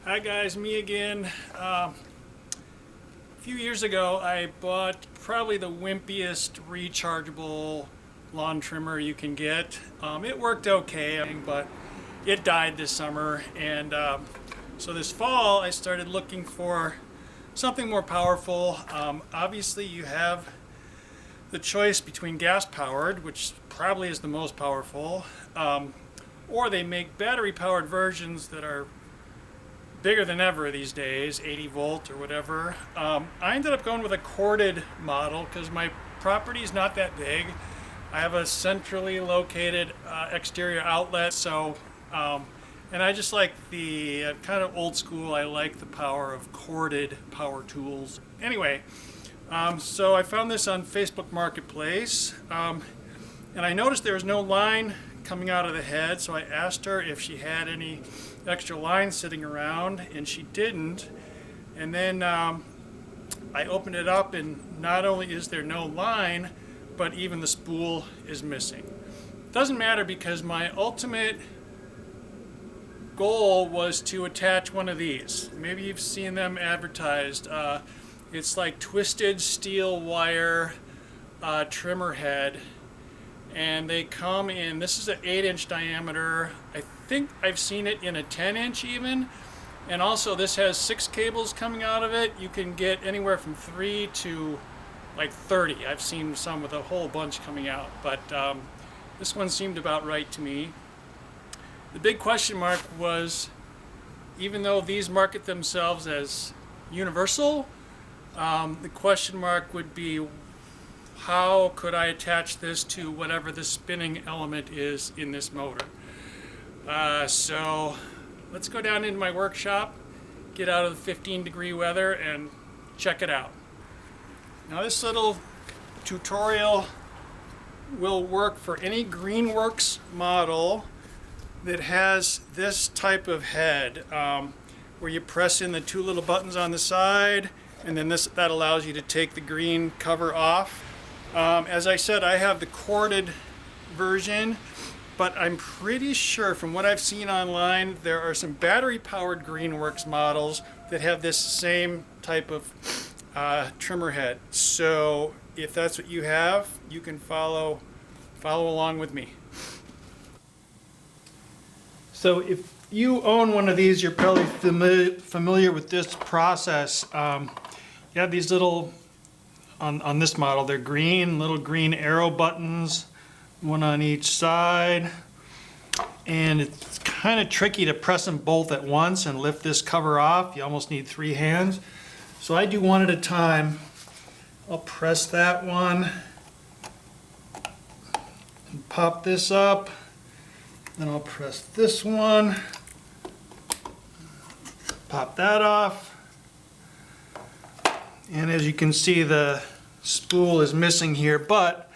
Hi guys, me again. A few years ago I bought probably the wimpiest rechargeable lawn trimmer you can get. It worked okay, but it died this summer, and so this fall I started looking for something more powerful. Obviously you have the choice between gas powered, which probably is the most powerful, or they make battery powered versions that are bigger than ever these days, 80 volt or whatever. I ended up going with a corded model because my property is not that big. I have a centrally located exterior outlet, so and I just like the kind of old school. I like the power of corded power tools. Anyway, so I found this on Facebook Marketplace, and I noticed there was no line coming out of the head, so I asked her if she had any extra line sitting around, and she didn't. And then I opened it up, and not only is there no line, but even the spool is missing. Doesn't matter, because my ultimate goal was to attach one of these. Maybe you've seen them advertised. It's like twisted steel wire trimmer head, and they come in, this is an 8-inch diameter. I think I've seen it in a 10-inch even, and also this has 6 cables coming out of it. You can get anywhere from 3 to like 30. I've seen some with a whole bunch coming out, but this one seemed about right to me. The big question mark was, even though these market themselves as universal, the question mark would be, how could I attach this to whatever the spinning element is in this motor? So let's go down into my workshop, get out of the 15-degree weather, and check it out. Now this little tutorial will work for any Greenworks model that has this type of head, where you press in the 2 little buttons on the side, and then that allows you to take the green cover off. As I said, I have the corded version, but I'm pretty sure from what I've seen online, there are some battery-powered Greenworks models that have this same type of trimmer head. So if that's what you have, you can follow along with me. So if you own one of these, you're probably familiar with this process. You have these little, on this model, they're green, little green arrow buttons, one on each side, and it's kind of tricky to press them both at once and lift this cover off. You almost need 3 hands. So I do one at a time. I'll press that one and pop this up. Then I'll press this one, pop that off. And as you can see, the spool is missing here, but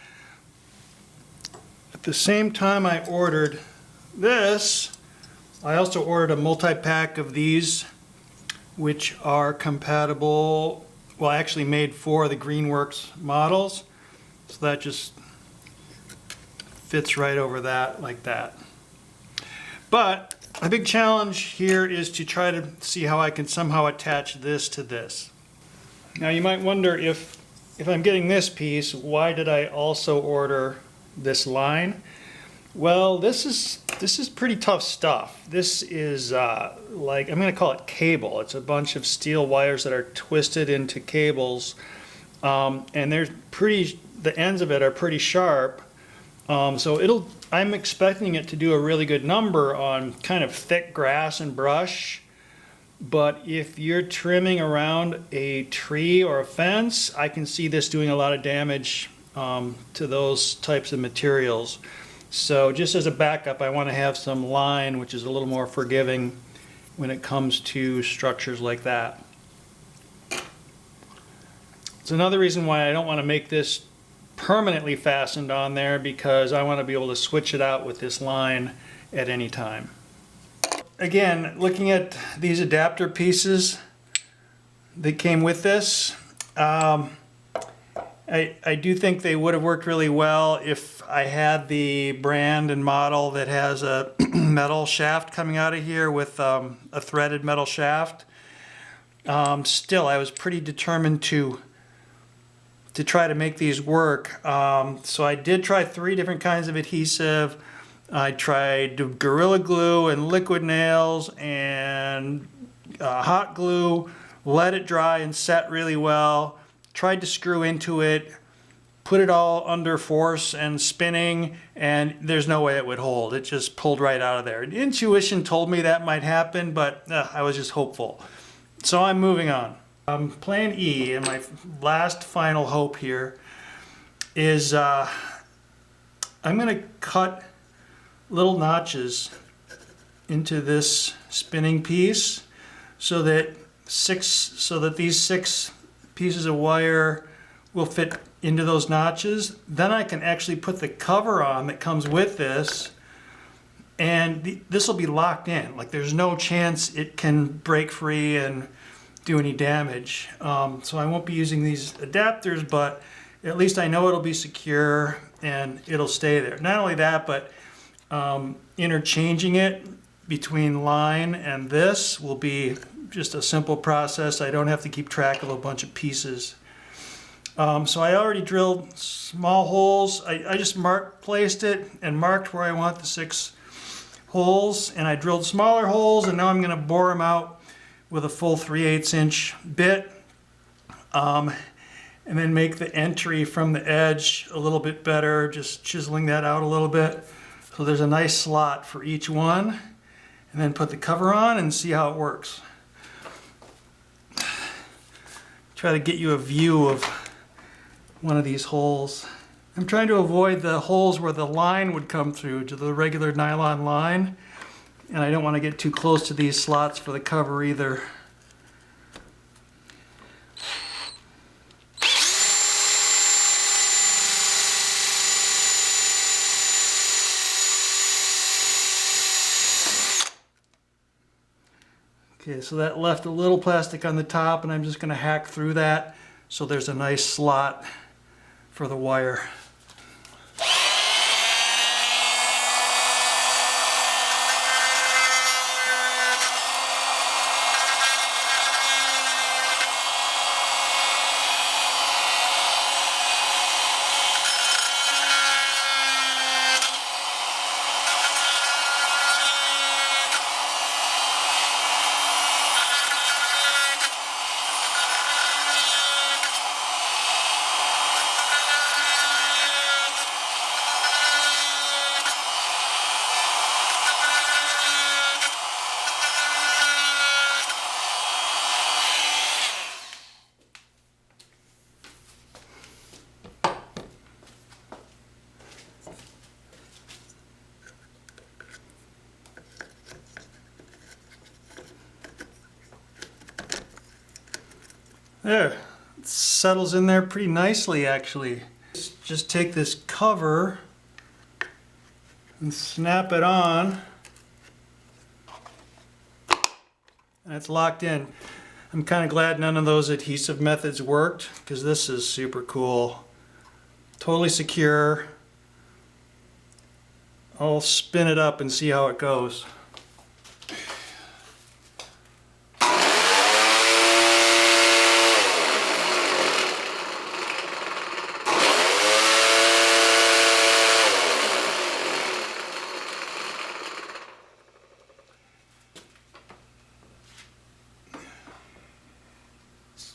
at the same time I ordered this, I also ordered a multi-pack of these, which are compatible, well, actually made for the Greenworks models. So that just fits right over that, like that. But a big challenge here is to try to see how I can somehow attach this to this. Now you might wonder, if I'm getting this piece, why did I also order this line? Well, this is pretty tough stuff. This is like, I'm going to call it cable. It's a bunch of steel wires that are twisted into cables, and the ends of it are pretty sharp. So I'm expecting it to do a really good number on kind of thick grass and brush. But if you're trimming around a tree or a fence, I can see this doing a lot of damage to those types of materials. So just as a backup, I want to have some line, which is a little more forgiving when it comes to structures like that. It's another reason why I don't want to make this permanently fastened on there, because I want to be able to switch it out with this line at any time. Again, looking at these adapter pieces that came with this, I do think they would have worked really well if I had the brand and model that has a metal shaft coming out of here with a threaded metal shaft. Still, I was pretty determined to try to make these work. So I did try 3 different kinds of adhesive. I tried Gorilla Glue and liquid nails and hot glue, let it dry and set really well. Tried to screw into it, put it all under force and spinning, and there's no way it would hold. It just pulled right out of there. Intuition told me that might happen, but I was just hopeful. So I'm moving on. Plan E, and my last final hope here, is I'm going to cut little notches into this spinning piece so that these 6 pieces of wire will fit into those notches. Then I can actually put the cover on that comes with this, and this will be locked in. Like, there's no chance it can break free and do any damage. So I won't be using these adapters, but at least I know it'll be secure and it'll stay there. Not only that, but interchanging it between line and this will be just a simple process. I don't have to keep track of a bunch of pieces. So I already drilled small holes. I just placed it and marked where I want the 6 holes, and I drilled smaller holes, and now I'm going to bore them out with a full 3/8 inch bit, and then make the entry from the edge a little bit better, just chiseling that out a little bit. So there's a nice slot for each one, and then put the cover on and see how it works. Try to get you a view of one of these holes. I'm trying to avoid the holes where the line would come through to the regular nylon line, and I don't want to get too close to these slots for the cover either. Okay, so that left a little plastic on the top, and I'm just going to hack through that so there's a nice slot for the wire. There, it settles in there pretty nicely actually. Just take this cover and snap it on, and it's locked in. I'm kind of glad none of those adhesive methods worked, because this is super cool. Totally secure. I'll spin it up and see how it goes.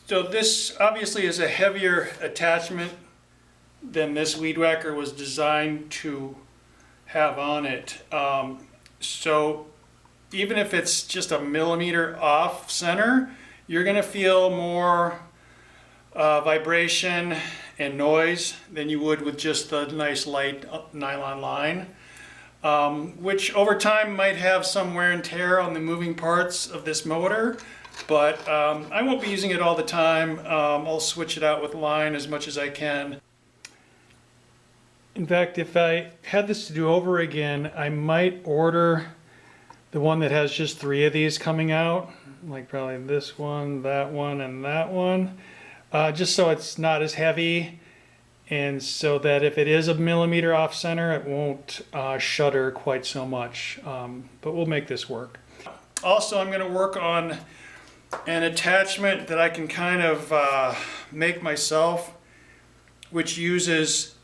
So this obviously is a heavier attachment than this weed whacker was designed to have on it. So even if it's just a millimeter off center, you're going to feel more vibration and noise than you would with just the nice light nylon line, which over time might have some wear and tear on the moving parts of this motor. But I won't be using it all the time. I'll switch it out with line as much as I can. In fact, if I had this to do over again, I might order the one that has just 3 of these coming out, like probably this one, and that one, just so it's not as heavy and so that if it is a millimeter off center, it won't shudder quite so much, but we'll make this work. Also, I'm going to work on an attachment that I can kind of make myself, which uses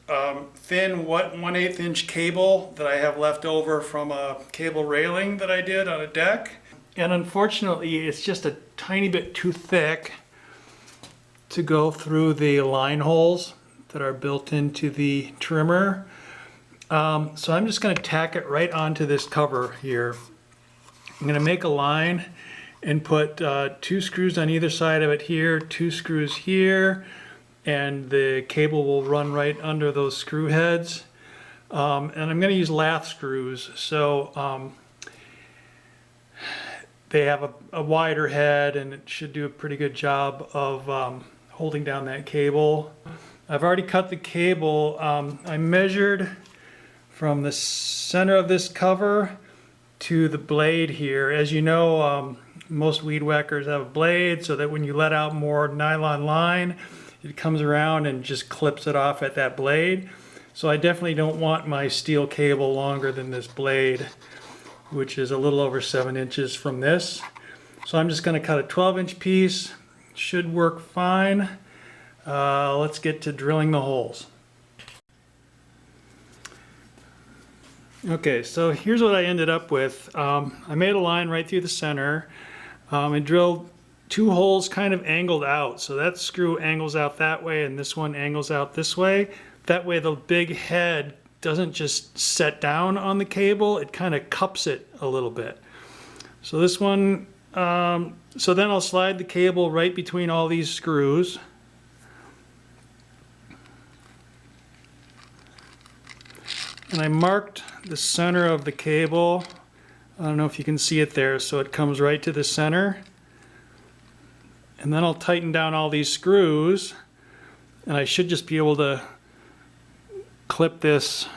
thin 1/8 inch cable that I have left over from a cable railing that I did on a deck. And unfortunately, it's just a tiny bit too thick to go through the line holes that are built into the trimmer. So I'm just going to tack it right onto this cover here. I'm going to make a line and put 2 screws on either side of it here, 2 screws here, and the cable will run right under those screw heads. And I'm going to use lath screws, so they have a wider head and it should do a pretty good job of holding down that cable. I've already cut the cable. I measured from the center of this cover to the blade here. As you know, most weed whackers have a blade so that when you let out more nylon line, it comes around and just clips it off at that blade. So I definitely don't want my steel cable longer than this blade, which is a little over 7 inches from this. So I'm just going to cut a 12-inch piece. Should work fine. Let's get to drilling the holes. Okay, so here's what I ended up with. I made a line right through the center. I drilled 2 holes kind of angled out. So that screw angles out that way and this one angles out this way. That way the big head doesn't just set down on the cable, it kind of cups it a little bit. So this one, so then I'll slide the cable right between all these screws. And I marked the center of the cable. I don't know if you can see it there, so it comes right to the center. And then I'll tighten down all these screws, and I should just be able to clip this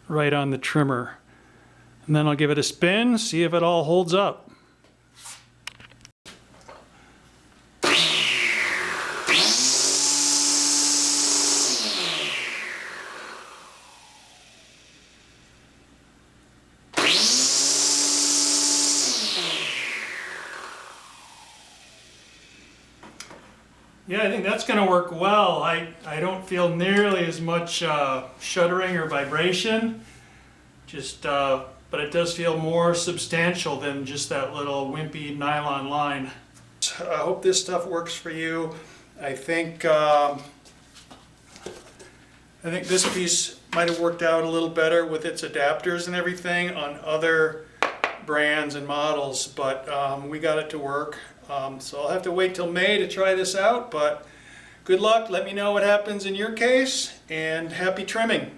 right on the trimmer. And then I'll give it a spin, see if it all holds up. Yeah, I think that's going to work well. I don't feel nearly as much shuddering or vibration, but it does feel more substantial than just that little wimpy nylon line. I hope this stuff works for you. I think this piece might have worked out a little better with its adapters and everything on other brands and models, but we got it to work. So I'll have to wait till May to try this out, but good luck. Let me know what happens in your case, and happy trimming.